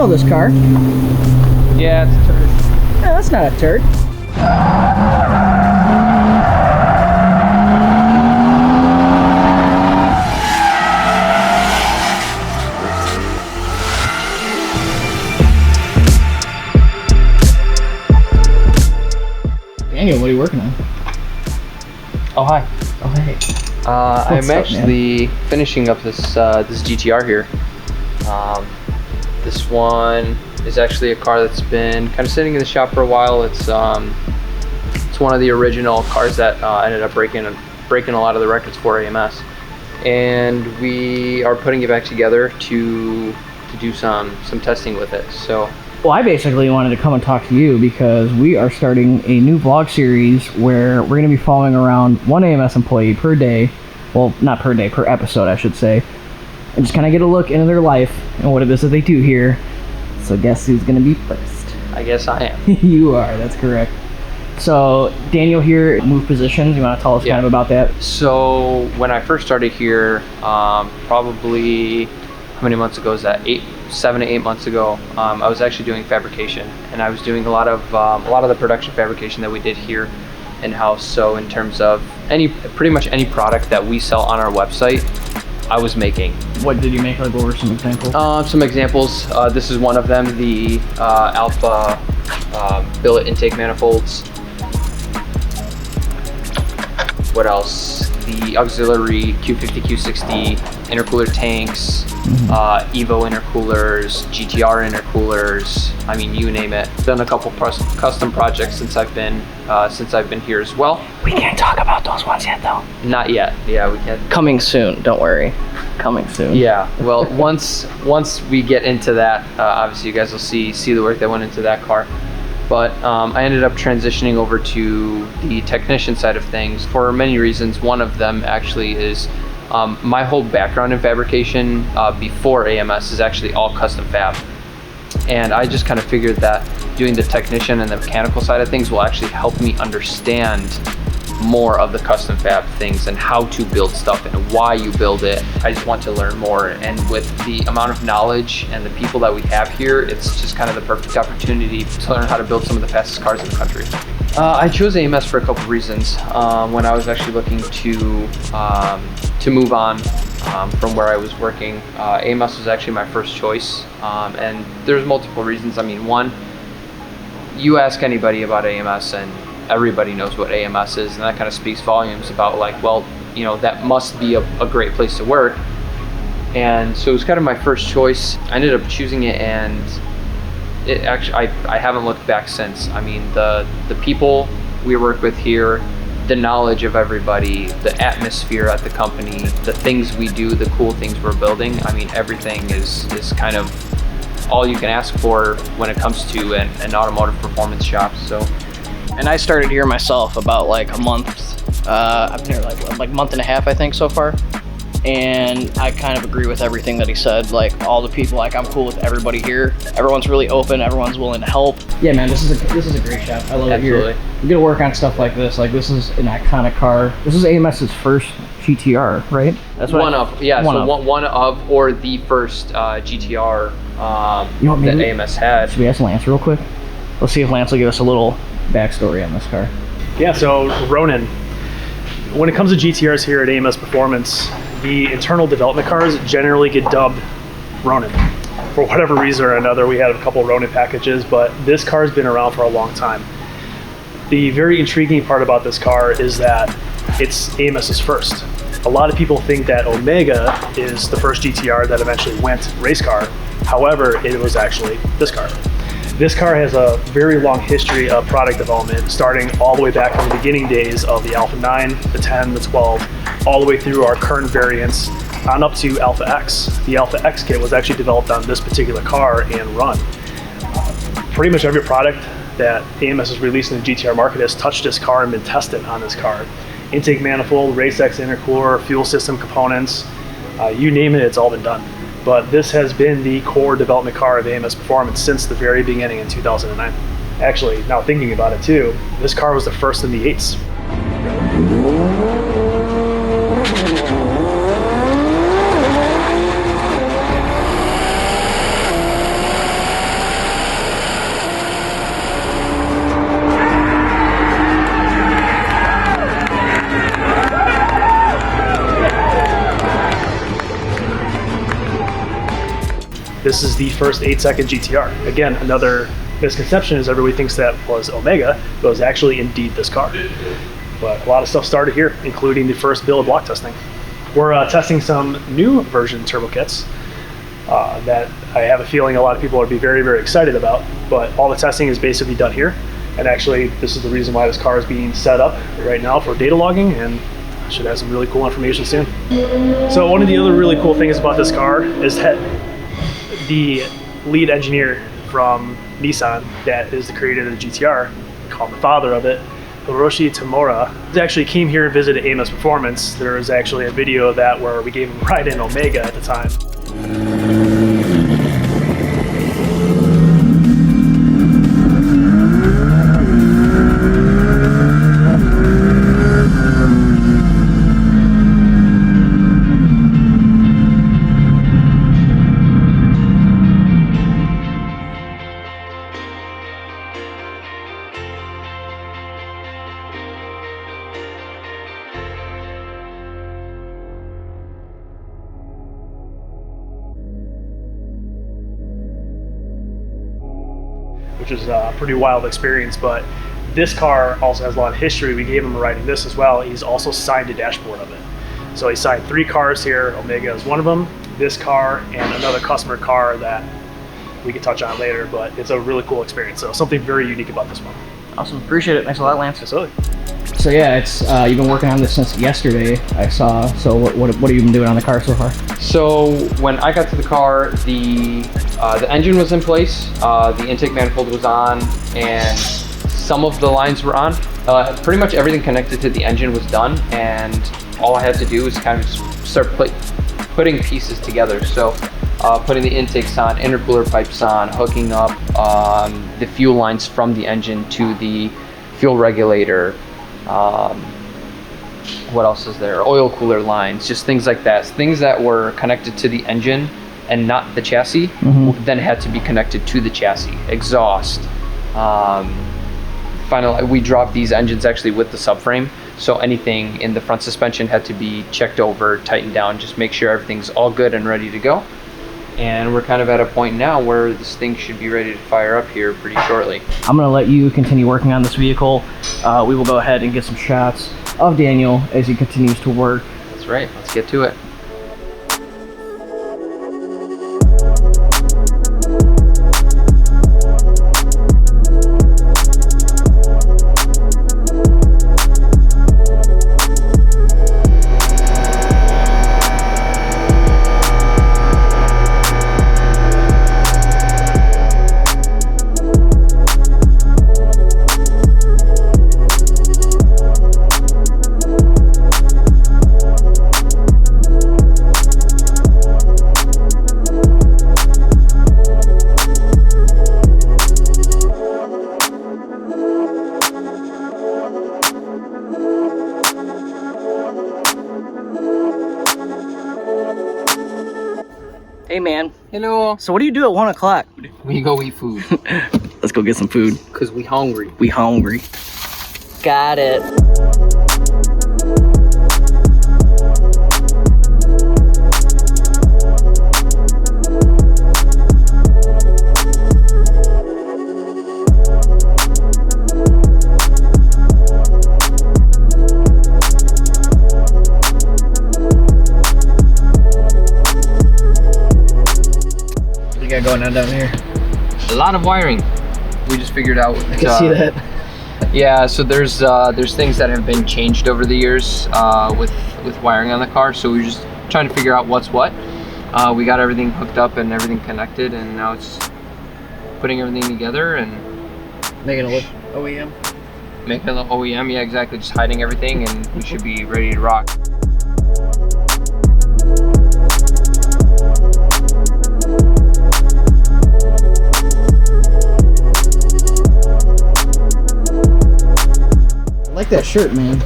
know this car. Yeah, it's a turd. No, that's not a turd. Daniel, what are you working on? Oh, hi. Oh, hey. I'm actually finishing up this this GTR here. This one is actually a car that's been kind of sitting in the shop for a while. It's one of the original cars that ended up breaking a lot of the records for AMS, and we are putting it back together to do some testing with it. So. Well, I basically wanted to come and talk to you because we are starting a new vlog series where we're going to be following around one AMS employee per day. Well, not per day, per episode, I should say. And just kind of get a look into their life and what it is that they do here. So guess who's going to be first? I guess I am. You are, that's correct. So Daniel here moved positions. You want to tell us kind of about that? So when I first started here, probably, how many months ago is that? 7 to 8 months ago, I was actually doing fabrication, and I was doing a lot of the production fabrication that we did here in-house. So in terms of pretty much any product that we sell on our website, I was making. What did you make? Like, what were some examples? Some examples. This is one of them, the Alpha billet intake manifolds. What else? The auxiliary Q50, Q60 intercooler tanks, Evo intercoolers, GTR intercoolers. I mean, you name it. Done a couple custom projects since I've been here as well. We can't talk about those ones yet, though. Not yet. Yeah, we can't. Coming soon. Don't worry. Coming soon. Yeah. Well, once we get into that, obviously you guys will see the work that went into that car. But I ended up transitioning over to the technician side of things for many reasons. One of them actually is my whole background in fabrication before AMS is actually all custom fab. And I just kind of figured that doing the technician and the mechanical side of things will actually help me understand more of the custom fab things and how to build stuff and why you build it. I just want to learn more, and with the amount of knowledge and the people that we have here, it's just kind of the perfect opportunity to learn how to build some of the fastest cars in the country. I chose AMS for a couple of reasons. When I was actually looking to move on from where I was working, AMS was actually my first choice, and there's multiple reasons. I mean, one, you ask anybody about AMS and everybody knows what AMS is, and that kind of speaks volumes about, like, well, you know, that must be a great place to work. And so it was kind of my first choice. I ended up choosing it, and it actually, I haven't looked back since. I mean, the people we work with here, the knowledge of everybody, the atmosphere at the company, the things we do, the cool things we're building, I mean, everything is kind of all you can ask for when it comes to an automotive performance shop. So. And I started here myself about like a month. I've been here like month and a half, I think, so far. And I kind of agree with everything that he said. Like, all the people, like, I'm cool with everybody here. Everyone's really open. Everyone's willing to help. Yeah, man, this is a great shop. I love it here. Absolutely. You get to work on stuff like this. Like, this is an iconic car. This is AMS's first GTR, right? That's what one of, or the first GTR that AMS had. Should we ask Lance real quick? Let's see if Lance will give us a little backstory on this car. Yeah, so Ronin. When it comes to GTRs here at AMS Performance, the internal development cars generally get dubbed Ronin. For whatever reason or another, we had a couple Ronin packages, but this car has been around for a long time. The very intriguing part about this car is that it's AMS's first. A lot of people think that Omega is the first GTR that eventually went race car. However, it was actually this car. This car has a very long history of product development, starting all the way back from the beginning days of the Alpha 9, the 10, the 12, all the way through our current variants on up to Alpha X. The Alpha X kit was actually developed on this particular car and run. Pretty much every product that AMS has released in the GTR market has touched this car and been tested on this car. Intake manifold, Race X intercooler, fuel system components, you name it, it's all been done. But this has been the core development car of AMS Performance since the very beginning in 2009. Actually, now thinking about it too, this car was the first in the 8s. this is the first 8-second GTR. Again, another misconception is everybody thinks that was Omega, but it was actually indeed this car. But a lot of stuff started here, including the first build block testing. We're testing some new version turbo kits that I have a feeling a lot of people would be very, very excited about, but all the testing is basically done here. And actually, this is the reason why this car is being set up right now for data logging, and should have some really cool information soon. So one of the other really cool things about this car is that the lead engineer from Nissan that is the creator of the GTR, called the father of it, Hiroshi Tamura, actually came here and visited AMS Performance. There was actually a video of that where we gave him a ride in Omega at the time. Which is a pretty wild experience, but this car also has a lot of history. We gave him a ride in this as well. He's also signed a dashboard of it. So he signed 3 cars here. Omega is one of them, this car, and another customer car that we could touch on later, but it's a really cool experience. So something very unique about this one. Awesome, appreciate it. Thanks a lot, Lance. Absolutely. So yeah, it's you've been working on this since yesterday, I saw. So what have you been doing on the car so far? So when I got to the car, the engine was in place, the intake manifold was on, and some of the lines were on. Pretty much everything connected to the engine was done, and all I had to do was kind of just start putting pieces together. So putting the intakes on, intercooler pipes on, hooking up the fuel lines from the engine to the fuel regulator. What else is there? Oil cooler lines, just things like that. Things that were connected to the engine and not the chassis, then had to be connected to the chassis. Exhaust. Finally, we dropped these engines actually with the subframe, so anything in the front suspension had to be checked over, tightened down, just make sure everything's all good and ready to go. And we're kind of at a point now where this thing should be ready to fire up here pretty shortly. I'm gonna let you continue working on this vehicle. We will go ahead and get some shots of Daniel as he continues to work. That's right, let's get to it. Hey man. Hello. So what do you do at 1 o'clock? We go eat food. Let's go get some food. Cause we hungry. We hungry. Got it. Going on down here. A lot of wiring. We just figured out. I can see that. Yeah, so there's things that have been changed over the years with wiring on the car. So we're just trying to figure out what's what. We got everything hooked up and everything connected, and now it's just putting everything together and making it look OEM. Making it look OEM, yeah, exactly. Just hiding everything, and we should be ready to rock. I like that shirt, man.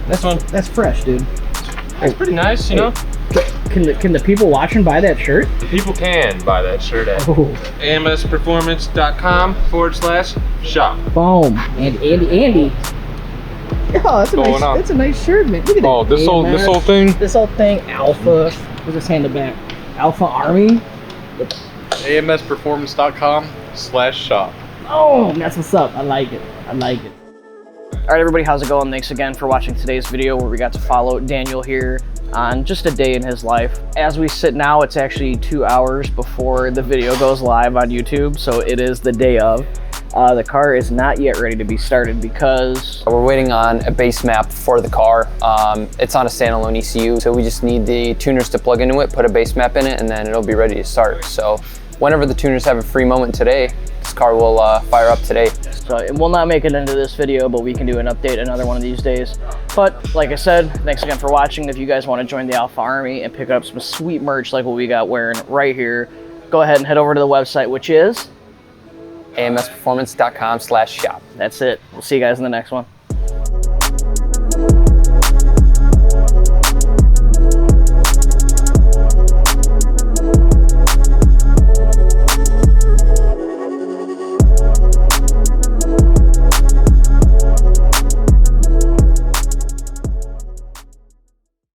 This one? That's fresh, dude. It's pretty nice, you know? Can the people watching buy that shirt? The people can buy that shirt at amsperformance.com/shop. Boom. And Andy. Oh, that's a nice shirt, man. Look at that. Oh, this whole thing? This whole thing, Alpha. What's this hand the back? Alpha Army. AMSperformance.com/shop. Oh, that's what's up. I like it. I like it. All right, everybody, how's it going? Thanks again for watching today's video where we got to follow Daniel here on just a day in his life. As we sit now, it's actually 2 hours before the video goes live on YouTube, so it is the day of. The car is not yet ready to be started because We're waiting on a base map for the car. It's on a standalone ECU, so we just need the tuners to plug into it, put a base map in it, and then it'll be ready to start. So whenever the tuners have a free moment today, this car will fire up today. so it will not make it into this video, but we can do an update another one of these days. But like I said, thanks again for watching. If you guys want to join the Alpha Army and pick up some sweet merch like what we got wearing right here, go ahead and head over to the website, which is AMSperformance.com/shop. that's it. We'll see you guys in the next one.